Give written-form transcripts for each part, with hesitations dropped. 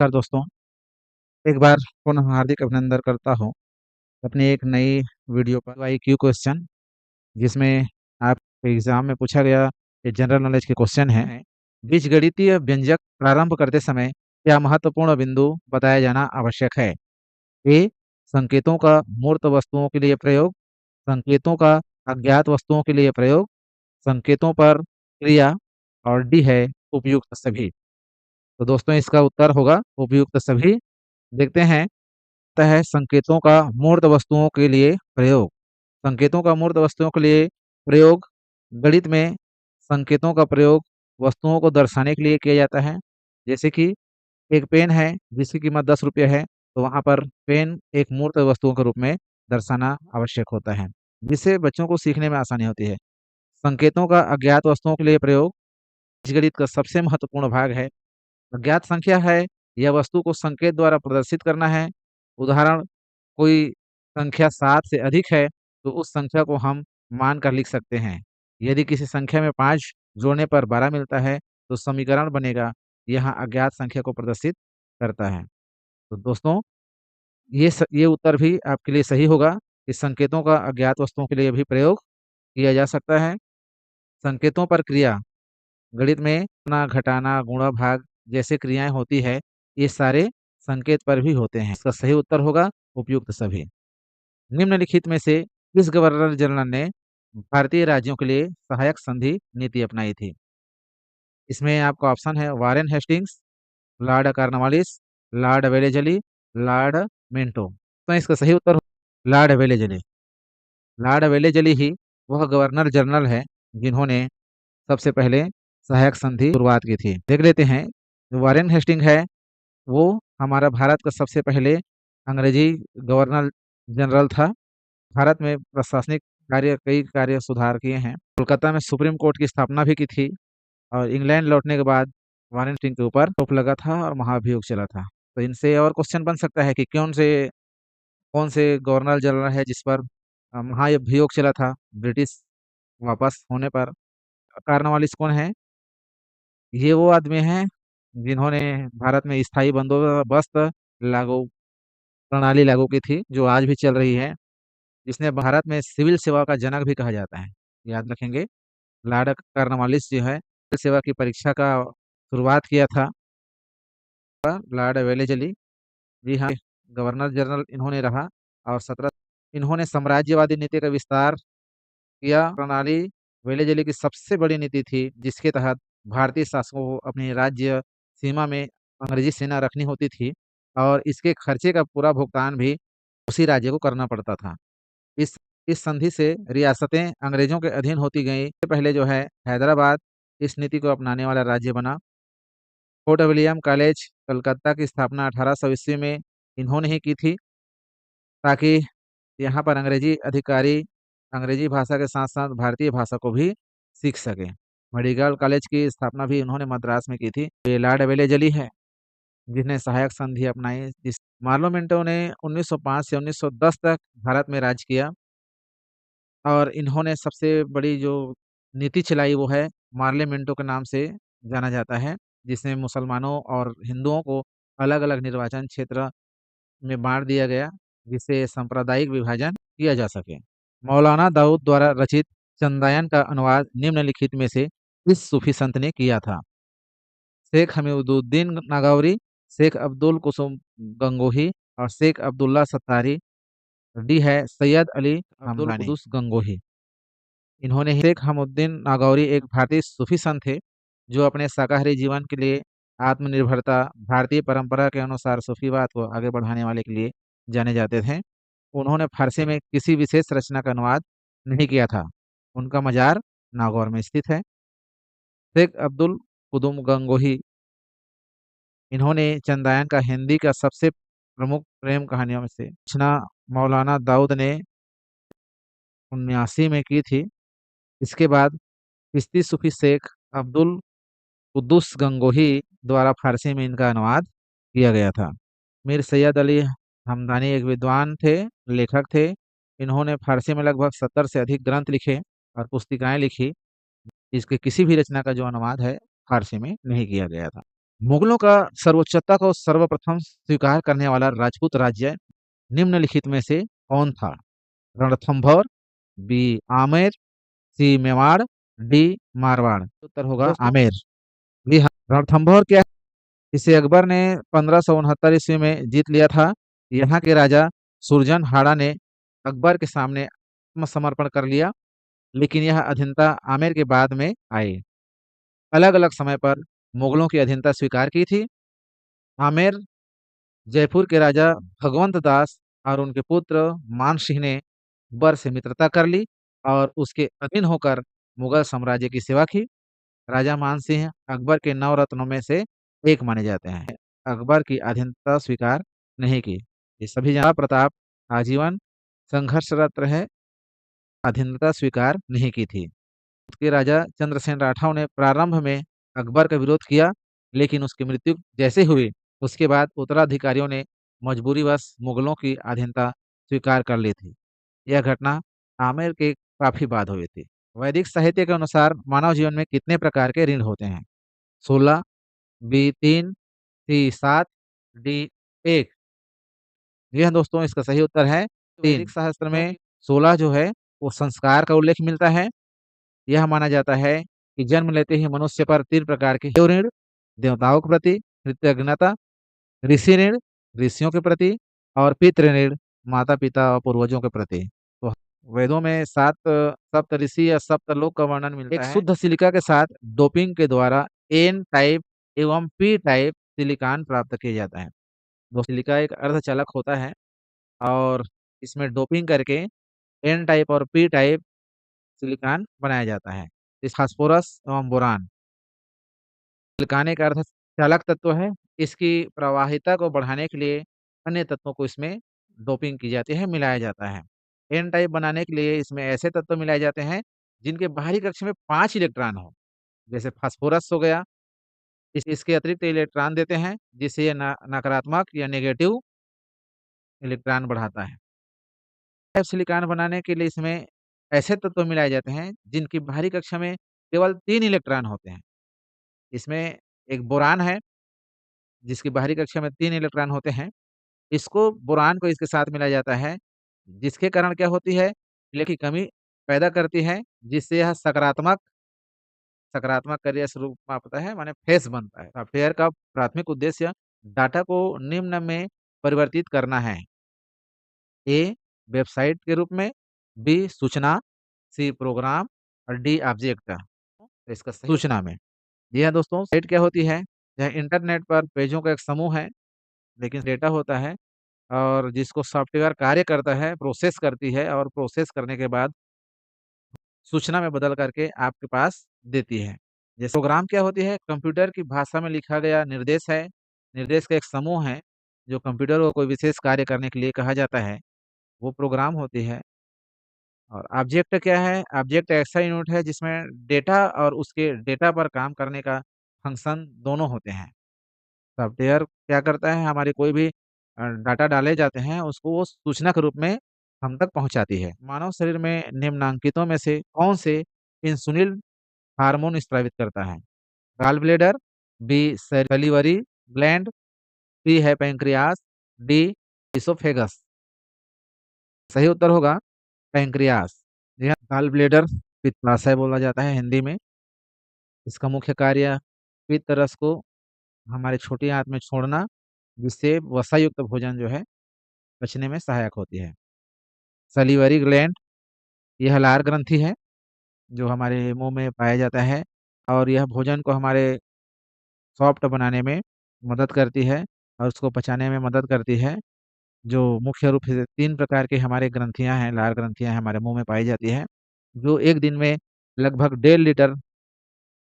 नमस्कार दोस्तों, एक बार पुनः हार्दिक अभिनंदन करता हूँ अपनी एक नई वीडियो पर आईक्यू क्वेश्चन, जिसमें आप एग्जाम में पूछा गया ये जनरल नॉलेज के क्वेश्चन है। बीजगणितीय व्यंजक प्रारंभ करते समय क्या महत्वपूर्ण बिंदु बताया जाना आवश्यक है? ए, संकेतों का मूर्त वस्तुओं के लिए प्रयोग, संकेतों का अज्ञात वस्तुओं के लिए प्रयोग, संकेतों पर क्रिया, और डी है उपयुक्त सभी। तो दोस्तों इसका उत्तर होगा उपयुक्त सभी। देखते हैं, है संकेतों का मूर्त वस्तुओं के लिए प्रयोग। संकेतों का मूर्त वस्तुओं के लिए प्रयोग गणित में संकेतों का प्रयोग वस्तुओं को दर्शाने के लिए किया जाता है। जैसे कि एक पेन है जिसकी कीमत 10 रुपये है, तो वहाँ पर पेन एक मूर्त वस्तुओं के रूप में दर्शाना आवश्यक होता है, जिससे बच्चों को सीखने में आसानी होती है। संकेतों का अज्ञात वस्तुओं के लिए प्रयोग बीजगणित का सबसे महत्वपूर्ण भाग है। अज्ञात संख्या है, यह वस्तु को संकेत द्वारा प्रदर्शित करना है। उदाहरण, कोई संख्या 7 से अधिक है तो उस संख्या को हम मान कर लिख सकते हैं। यदि किसी संख्या में 5 जोड़ने पर 12 मिलता है तो समीकरण बनेगा, यहाँ अज्ञात संख्या को प्रदर्शित करता है। तो दोस्तों ये उत्तर भी आपके लिए सही होगा कि संकेतों का अज्ञात वस्तुओं के लिए भी प्रयोग किया जा सकता है। संकेतों पर क्रिया गणित में गुणा, घटाना, गुणा, भाग जैसे क्रियाएं होती है, ये सारे संकेत पर भी होते हैं। इसका सही उत्तर होगा उपयुक्त सभी। निम्नलिखित में से किस गवर्नर जनरल ने भारतीय राज्यों के लिए सहायक संधि नीति अपनाई थी? इसमें आपका ऑप्शन है Warren Hastings, Lord Cornwallis, Lord Wellesley, Lord Minto. तो इसका सही उत्तर लॉर्ड वेलेजली। लॉर्ड वेलेजली ही वह गवर्नर जनरल है जिन्होंने सबसे पहले सहायक संधि की शुरुआत की थी। देख लेते हैं, जो वारेन हेस्टिंग है वो हमारा भारत का सबसे पहले अंग्रेजी गवर्नर जनरल था। भारत में प्रशासनिक कई कार्य सुधार किए हैं। कोलकाता में सुप्रीम कोर्ट की स्थापना भी की थी, और इंग्लैंड लौटने के बाद वारेन हेस्टिंग के ऊपर टोप लगा था और महाभियोग चला था। तो इनसे और क्वेश्चन बन सकता है कि कौन से गवर्नर जनरल है जिस पर महाभियोग चला था ब्रिटिश वापस होने पर? कार्नवालिस कौन है? ये वो आदमी हैं जिन्होंने भारत में स्थायी बंदोबस्त लागू प्रणाली लागू की थी, जो आज भी चल रही है, जिसने भारत में सिविल सेवा का जनक भी कहा जाता है। याद रखेंगे, लॉर्ड कार्नवालिस जो है सिविल सेवा की परीक्षा का शुरुआत किया था लॉर्ड वेलेजली। जी हाँ, गवर्नर जनरल इन्होंने रहा, और 17 इन्होंने साम्राज्यवादी नीति का विस्तार किया। प्रणाली वेलेजली की सबसे बड़ी नीति थी, जिसके तहत भारतीय शासकों को अपनी राज्य सीमा में अंग्रेजी सेना रखनी होती थी, और इसके खर्चे का पूरा भुगतान भी उसी राज्य को करना पड़ता था। इस इस संधि से रियासतें अंग्रेजों के अधीन होती गई। इससे पहले जो है हैदराबाद इस नीति को अपनाने वाला राज्य बना। फोर्ट विलियम कॉलेज कलकत्ता की स्थापना 1800 ईस्वी में इन्होंने ही की थी, ताकि यहाँ पर अंग्रेजी अधिकारी अंग्रेजी भाषा के साथ साथ भारतीय भाषा को भी सीख सकें। मेडिकल कॉलेज की स्थापना भी उन्होंने मद्रास में की थी। ये लॉर्ड वेलेजली है जिसने सहायक संधि अपनाई। जिस मार्लो मिंटो ने 1905 से 1910 तक भारत में राज किया, और इन्होंने सबसे बड़ी जो नीति चलाई वो है मार्ले मिंटो के नाम से जाना जाता है, जिसमें मुसलमानों और हिंदुओं को अलग अलग निर्वाचन क्षेत्र में बांट दिया गया, जिससे सांप्रदायिक विभाजन किया जा सके। मौलाना दाऊद द्वारा रचित चंदायन का अनुवाद निम्नलिखित में से किस सूफी संत ने किया था? शेख हमीदुद्दीन नागौरी, शेख अब्दुल कुसुम गंगोही, और शेख अब्दुल्ला सत्तारी। डी है सैयद अली अब्दुल कुदूस गंगोही। इन्होंने शेख हमुद्दीन नागौरी एक भारतीय सूफी संत थे, जो अपने शाकाहारी जीवन के लिए आत्मनिर्भरता, भारतीय परंपरा के अनुसार सूफीवाद को आगे बढ़ाने वाले के लिए जाने जाते थे। उन्होंने फारसी में किसी विशेष रचना का अनुवाद नहीं किया था। उनका मजार नागौर में स्थित है। शेख अब्दुल कुदुम गंगोही, इन्होंने चंदायन का हिंदी का सबसे प्रमुख प्रेम कहानियों में से रचना मौलाना दाऊद ने 79 में की थी। इसके बाद चिश्ती सूफी शेख अब्दुल कुद्दूस गंगोही द्वारा फारसी में इनका अनुवाद किया गया था। मीर सैयद अली हमदानी एक विद्वान थे, लेखक थे। इन्होंने फारसी में लगभग 70 से अधिक ग्रंथ लिखे और पुस्तिकाएं लिखी। इसके किसी भी रचना का जो अनुवाद है फारसी में नहीं किया गया था। मुगलों का सर्वोच्चता को सर्वप्रथम स्वीकार करने वाला राजपूत राज्य निम्नलिखित में से कौन था? रणथंभौर, बी आमेर, सी मेवाड़, डी मारवाड़। उत्तर होगा आमेर। जी हाँ, रणथंभौर क्या है? इसे अकबर ने 1569 ईस्वी में जीत लिया था। यहाँ के राजा सुरजन हाड़ा ने अकबर के सामने आत्मसमर्पण कर लिया, लेकिन यह अधीनता आमेर के बाद में आई। अलग अलग समय पर मुगलों की अधीनता स्वीकार की थी। आमेर जयपुर के राजा भगवंत दास और उनके पुत्र मान सिंह ने अकबर से मित्रता कर ली और उसके अधीन होकर मुगल साम्राज्य की सेवा की। राजा मान सिंह अकबर के नवरत्नों में से एक माने जाते हैं। अकबर की अधीनता स्वीकार नहीं की। ये सभी प्रताप आजीवन संघर्षरत रहे, अधीनता स्वीकार नहीं की थी। के राजा चंद्रसेन राठौर ने प्रारंभ में अकबर का विरोध किया, लेकिन उसकी मृत्यु जैसे हुई, उसके बाद उत्तराधिकारियों ने मजबूरीवश मुगलों की अधीनता स्वीकार कर ली थी। यह घटना आमेर के काफी बाद हुई थी। वैदिक साहित्य के अनुसार मानव जीवन में कितने प्रकार के ऋण होते हैं? 16, बी 3, सी 7, डी 1। जी हाँ दोस्तों, इसका सही उत्तर है 3। वैदिक शास्त्र में 16 जो है वो संस्कार का उल्लेख मिलता है। यह माना जाता है कि जन्म लेते ही मनुष्य पर 3 प्रकार के देव ऋण, देवताओं के प्रति कृतज्ञता, ऋषि ऋण, ऋषियों के प्रति और पितृ ऋण, माता-पिता और पूर्वजों के प्रति। तो वेदों में 7 सप्तऋषि या सप्तलोक का वर्णन मिलता है। एक शुद्ध सिलिका के साथ डोपिंग के द्वारा एन टाइप एवं पी टाइप सिलिकॉन प्राप्त किया जाता है। तो सिलिका एक अर्धचालक होता है और इसमें डोपिंग करके एन टाइप और पी टाइप सिलिकॉन बनाया जाता है। इस फास्फोरस एवं बोरान सिलिकॉन एक अर्धचालक तत्व है। इसकी प्रवाहिता को बढ़ाने के लिए अन्य तत्वों को इसमें डोपिंग की जाती है, मिलाया जाता है। एन टाइप बनाने के लिए इसमें ऐसे तत्व मिलाए जाते हैं जिनके बाहरी कक्ष में 5 इलेक्ट्रॉन हो, जैसे फास्फोरस हो गया। इसके अतिरिक्त इलेक्ट्रॉन देते हैं जिससे ये नकारात्मक या नेगेटिव इलेक्ट्रॉन बढ़ाता है। टाइप सिलिकॉन बनाने के लिए इसमें ऐसे तत्व मिलाए जाते हैं जिनकी बाहरी कक्षा में केवल 3 इलेक्ट्रॉन होते हैं। इसमें एक बोरान है जिसकी बाहरी कक्षा में 3 इलेक्ट्रॉन होते हैं। इसको बोरान को इसके साथ मिलाया जाता है, जिसके कारण क्या होती है, इलेक्ट्रॉन की कमी पैदा करती है, जिससे यह सकारात्मक सकारात्मक कार्य स्वरूप मापता है, माने फेस बनता है। सॉफ्टवेयर का प्राथमिक उद्देश्य डाटा को निम्न में परिवर्तित करना है। ए वेबसाइट के रूप में, बी सूचना, सी प्रोग्राम और डी ऑब्जेक्ट। तो इसका सही सूचना में। जी हाँ दोस्तों, साइट क्या होती है? यह इंटरनेट पर पेजों का एक समूह है, लेकिन डेटा होता है और जिसको सॉफ्टवेयर कार्य करता है, प्रोसेस करती है और प्रोसेस करने के बाद सूचना में बदल करके आपके पास देती है। जैसे प्रोग्राम क्या होती है? कंप्यूटर की भाषा में लिखा गया निर्देश है। निर्देश का एक समूह है, जो कंप्यूटर को कोई विशेष कार्य करने के लिए कहा जाता है, वो प्रोग्राम होती है। और ऑब्जेक्ट क्या है? ऑब्जेक्ट ऐसा यूनिट है जिसमें डेटा और उसके डेटा पर काम करने का फंक्शन दोनों होते हैं। सॉफ्टवेयर क्या करता है? हमारे कोई भी डाटा डाले जाते हैं, उसको वो सूचना के रूप में हम तक पहुँचाती है। मानव शरीर में निम्नलिखितों में से कौन से इंसुलिन हार्मोन स्रावित करता है? Gall bladder, B salivary gland, C है पैंक्रियास, डी इसोफेगस। सही उत्तर होगा पैंक्रियास। जी हाँ, गॉल ब्लैडर पित्ताशय बोला जाता है हिंदी में। इसका मुख्य कार्य पित्त रस को हमारे छोटी आंत में छोड़ना, जिससे वसायुक्त भोजन जो है पचने में सहायक होती है। सैलिवरी ग्लैंड यह लार ग्रंथि है, जो हमारे मुँह में पाया जाता है और यह भोजन को हमारे सॉफ्ट बनाने में मदद करती है और उसको पचाने में मदद करती है। जो मुख्य रूप से 3 प्रकार की हमारे ग्रंथियाँ हैं, लार ग्रंथियाँ हमारे मुँह में पाई जाती हैं, जो 1 दिन में लगभग 1.5 लीटर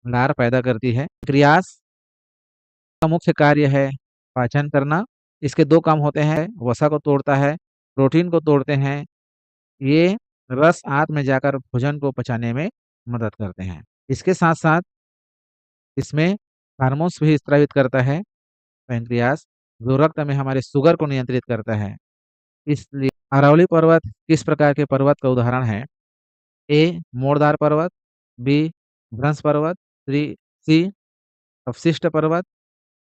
लार पैदा करती है। पैंक्रियास का मुख्य कार्य है पाचन करना। इसके 2 काम होते हैं, वसा को तोड़ता है, प्रोटीन को तोड़ते हैं। ये रस आँत में जाकर भोजन को पचाने में मदद करते हैं। इसके साथ-साथ इसमें हार्मोन्स भी स्रावित करता है पैंक्रियास, जो रक्त में हमारे शुगर को नियंत्रित करता है। इसलिए अरावली पर्वत किस प्रकार के पर्वत का उदाहरण है? ए मोड़दार पर्वत, बी भ्रंश पर्वत, सी अवशिष्ट पर्वत,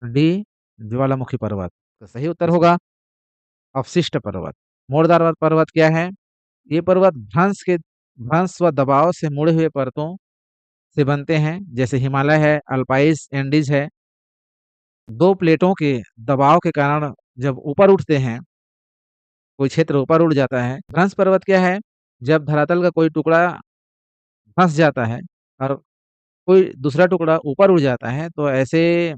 डी ज्वालामुखी पर्वत। तो सही उत्तर होगा अवशिष्ट पर्वत। मोड़दार पर्वत क्या है? ये पर्वत भ्रंश व दबाव से मुड़े हुए परतों से बनते हैं, जैसे हिमालय है, अल्पाइस एंडीज है। दो प्लेटों के दबाव के कारण जब ऊपर उठते हैं, कोई क्षेत्र ऊपर उठ जाता है। भ्रंश पर्वत क्या है? जब धरातल का कोई टुकड़ा फंस जाता है और कोई दूसरा टुकड़ा ऊपर उड़ जाता है, तो ऐसे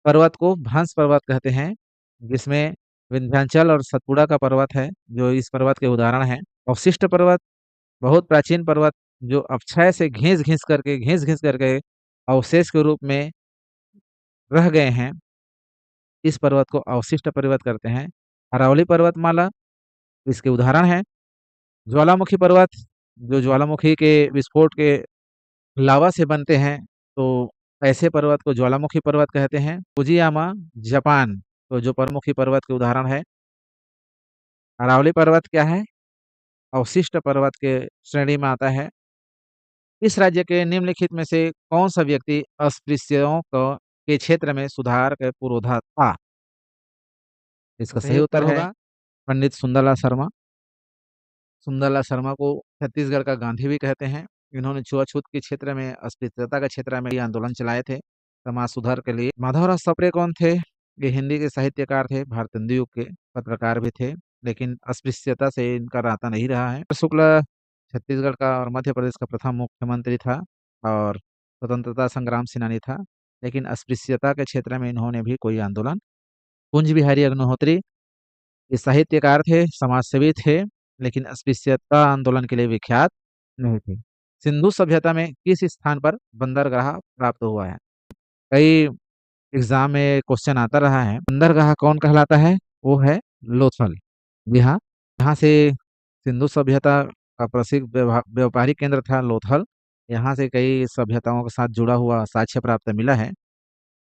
पर्वत को भ्रंश पर्वत कहते हैं, जिसमें विंध्याचल और सतपुड़ा का पर्वत है, जो इस पर्वत के उदाहरण हैं। अवशिष्ट पर्वत बहुत प्राचीन पर्वत जो अक्षय से घिस-घिस करके अवशेष के रूप में रह गए हैं, इस पर्वत को अवशिष्ट पर्वत कहते हैं। अरावली पर्वतमाला इसके उदाहरण हैं। ज्वालामुखी पर्वत जो ज्वालामुखी के विस्फोट के लावा से बनते हैं, तो ऐसे पर्वत को ज्वालामुखी पर्वत कहते हैं। फुजियामा जापान तो जो ज्वालामुखी पर्वत के उदाहरण है। अरावली पर्वत क्या है? अवशिष्ट पर्वत के श्रेणी में आता है। इस राज्य के निम्नलिखित में से कौन सा व्यक्ति अस्पृश्यों के क्षेत्र में सुधार के पुरोधा था? इसका सही उत्तर है पंडित सुंदरलाल शर्मा। सुंदरलाल शर्मा को छत्तीसगढ़ का गांधी भी कहते हैं। इन्होंने छुआछूत के क्षेत्र में, अस्पृश्यता के क्षेत्र में ये आंदोलन चलाए थे समाज सुधार के लिए। माधवराव सप्रे कौन थे? ये हिंदी के साहित्यकार थे, भारतेंदु युग के पत्रकार भी थे, लेकिन अस्पृश्यता से इनका नाता नहीं रहा है। शुक्ला छत्तीसगढ़ का और मध्य प्रदेश का प्रथम मुख्यमंत्री था और स्वतंत्रता संग्राम सेनानी था, लेकिन अस्पृश्यता के क्षेत्र में इन्होंने भी कोई आंदोलन। कुंज बिहारी अग्निहोत्री ये साहित्यकार थे, समाजसेवी थे, लेकिन अस्पृश्यता आंदोलन के लिए विख्यात नहीं थे। सिंधु सभ्यता में किस स्थान पर बंदरगाह प्राप्त हुआ है? कई एग्जाम में क्वेश्चन आता रहा है। बंदरगाह कौन कहलाता है? वो है लोथल। जी हाँ, यहाँ से सिंधु सभ्यता का प्रसिद्ध व्यापारिक केंद्र था लोथल। यहाँ से कई सभ्यताओं के साथ जुड़ा हुआ साक्ष्य प्राप्त मिला है।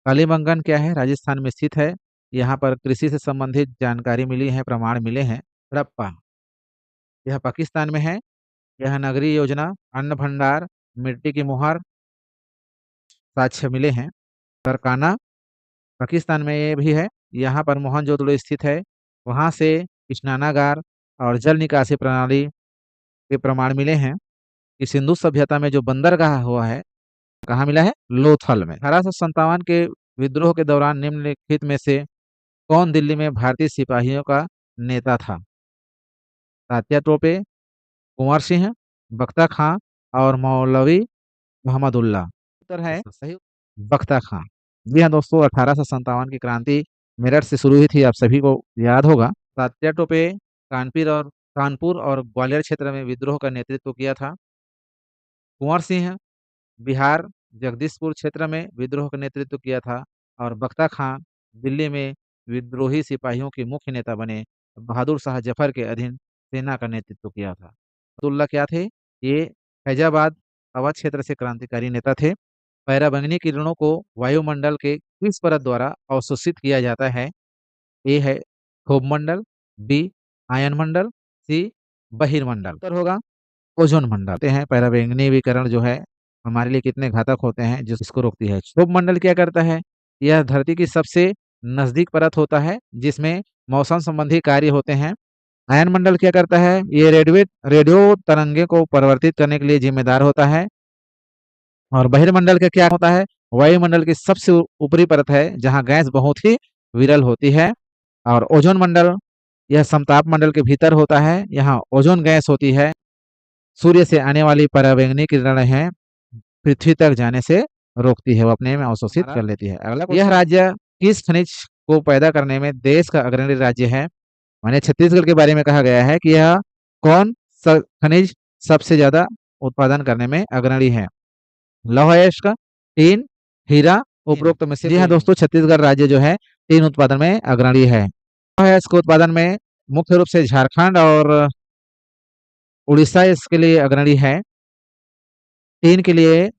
कालीबंगन क्या है? राजस्थान में स्थित है। यहाँ पर कृषि से संबंधित जानकारी मिली है, प्रमाण मिले हैं। हड़प्पा यह पाकिस्तान में है। यह नगरीय योजना, अन्न भंडार, मिट्टी की मुहर साक्ष्य मिले हैं। तरकाना पाकिस्तान में ये भी है। यहाँ पर मोहनजोदड़ो स्थित है। वहाँ से स्नानागार और जल निकासी प्रणाली के प्रमाण मिले हैं कि सिंधु सभ्यता में जो बंदरगाह हुआ है, कहाँ मिला है? लोथल में। 1857 के विद्रोह के दौरान निम्नलिखित में से कौन दिल्ली में भारतीय सिपाहियों का नेता था? तात्या टोपे, कुंवर सिंह, बख्ता खां और मौलवी मोहम्मदुल्लाह। उत्तर है सही बख्ता खां। जी हाँ दोस्तों, 1857 की क्रांति मेरठ से शुरू हुई थी, आप सभी को याद होगा। तात्या टोपे कानपुर और ग्वालियर क्षेत्र में विद्रोह का नेतृत्व किया था। कुंवर सिंह बिहार जगदीशपुर क्षेत्र में विद्रोह का नेतृत्व किया था और बख्ता खां दिल्ली में विद्रोही सिपाहियों के मुख्य नेता बने। बहादुर शाह जफर के अधीन सेना का नेतृत्व किया था। अब्दुल्ला क्या थे? ये फैजाबाद अवध क्षेत्र से क्रांतिकारी नेता थे। पराबैंगनी किरणों को वायुमंडल के किस परत द्वारा अवशोषित किया जाता है? ए है क्षोभ मंडल, बी आयन मंडल, सी बहिर्मंडल। उत्तर होगा ओजोन मंडल। होते हैं पराबैंगनी विकिरण जो है हमारे लिए कितने घातक होते हैं, जिसको रोकती है। क्षोभ मंडल क्या करता है? यह धरती की सबसे नजदीक परत होता है, जिसमें मौसम संबंधी कार्य होते हैं। आयन मंडल क्या करता है? ये रेडियो तरंगे को परिवर्तित करने के लिए जिम्मेदार होता है। और बहिर्मंडल का क्या होता है? वायुमंडल की सबसे ऊपरी परत है, जहाँ गैस बहुत ही विरल होती है। और ओजोन मंडल यह समताप मंडल के भीतर होता है, यहाँ ओजोन गैस होती है। सूर्य से आने वाली पराबैंगनी किरणें हैं पृथ्वी तक जाने से रोकती है, वो अपने में अवशोषित कर लेती है। अगला यह राज्य किस खनिज को पैदा करने में देश का अग्रणी राज्य है? माने छत्तीसगढ़ के बारे में कहा गया है कि यह कौन खनिज सबसे ज्यादा उत्पादन करने में अग्रणी है? लौह अयस्क, टीन, हीरा, उपरोक्त में से। जी हाँ दोस्तों, छत्तीसगढ़ राज्य जो है टीन उत्पादन में अग्रणी है। लौह अयस्क उत्पादन में मुख्य रूप से झारखंड और उड़ीसा इसके लिए अग्रणी है। टीन के लिए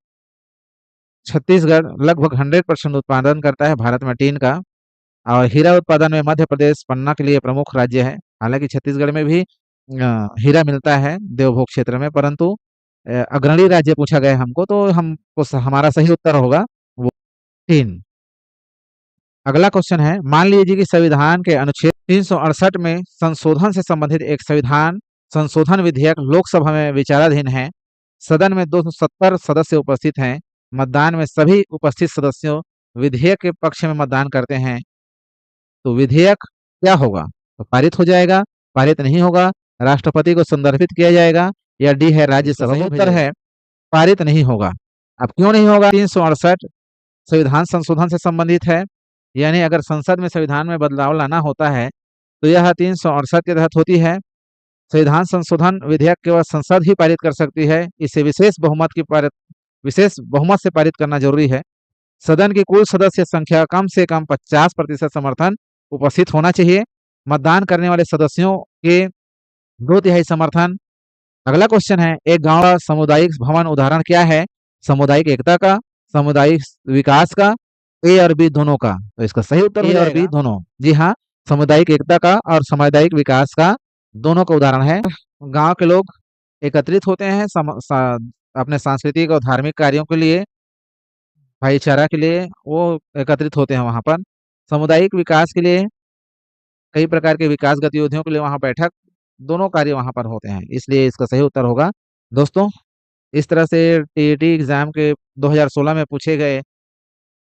छत्तीसगढ़ लगभग 100% उत्पादन करता है भारत में टीन का। और हीरा उत्पादन में मध्य प्रदेश पन्ना के लिए प्रमुख राज्य है। हालांकि छत्तीसगढ़ में भी हीरा मिलता है देवभोग क्षेत्र में, परंतु अग्रणी राज्य पूछा गया हमको, तो हमको हमारा सही उत्तर होगा वो टीन। अगला क्वेश्चन है, मान लीजिए कि संविधान के अनुच्छेद 368 में संशोधन से संबंधित एक संविधान संशोधन विधेयक लोकसभा में विचाराधीन है। सदन में 270 सदस्य उपस्थित हैं। मतदान में सभी उपस्थित सदस्यों विधेयक के पक्ष में मतदान करते हैं। तो विधेयक क्या होगा? तो पारित हो जाएगा, पारित नहीं होगा, राष्ट्रपति को संदर्भित किया जाएगा, या डी है राज्यसभा में। उत्तर है पारित नहीं होगा। अब क्यों नहीं होगा? 368 संविधान संशोधन से संबंधित है, यानी अगर संसद में संविधान में बदलाव लाना होता है तो यह 368 के तहत होती है। संविधान संशोधन विधेयक केवल संसद ही पारित कर सकती है। इसे विशेष बहुमत से पारित करना जरूरी है। सदन की कुल सदस्य संख्या कम से कम 50% समर्थन उपस्थित होना चाहिए। मतदान करने वाले सदस्यों के 2/3 समर्थन। अगला क्वेश्चन है, एक गांव का सामुदायिक भवन उदाहरण क्या है? सामुदायिक एकता का, सामुदायिक विकास का, ए और बी दोनों का। तो इसका सही उत्तर ए और बी दोनों। जी हाँ, सामुदायिक एकता का और सामुदायिक विकास का दोनों का उदाहरण है। गांव के लोग एकत्रित होते हैं अपने सांस्कृतिक और धार्मिक कार्यों के लिए, भाईचारा के लिए वो एकत्रित होते हैं वहां पर। सामुदायिक विकास के लिए कई प्रकार के विकास गतिविधियों के लिए वहां बैठक, दोनों कार्य वहां पर होते हैं, इसलिए इसका सही उत्तर होगा। दोस्तों, इस तरह से टीईटी एग्जाम के 2016 में पूछे गए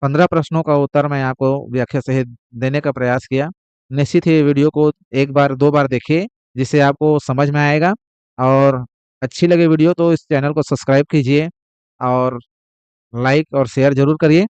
15 प्रश्नों का उत्तर मैं आपको व्याख्या सहित देने का प्रयास किया। निश्चित ही वीडियो को एक बार 2 बार देखिए, जिससे आपको समझ में आएगा। और अच्छी लगे वीडियो तो इस चैनल को सब्सक्राइब कीजिए और लाइक और शेयर जरूर करिए।